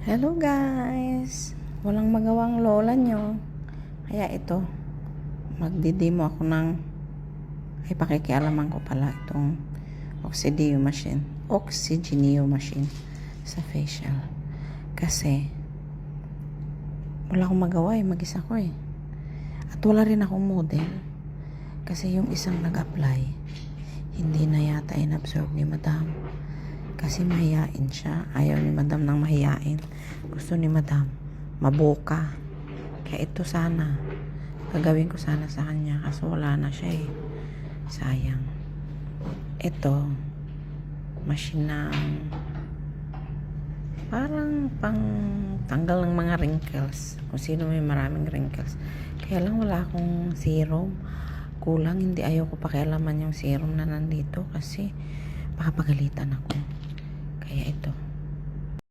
Hello guys! Walang magawang lola nyo. Kaya ito, magdidemo ako ng pakikialaman ko pala itong oxygenio machine sa facial. Kasi wala akong magawa mag-isa ko At wala rin akong model. Kasi yung isang nag-apply, hindi na yata in-absorb ni madam. Kasi mahiyain siya. Ayaw ni madam nang mahiyain. Gusto ni madam mabuka. Kaya ito sana gagawin ko sana sa kanya. Kaso wala na siya sayang. Ito machine na parang pang tanggal ng mga wrinkles. Kung sino may maraming wrinkles. Kaya lang wala akong serum. Kulang, hindi ayaw ko pakialaman yung serum na nandito kasi baka pagalitan ako. Kaya ito.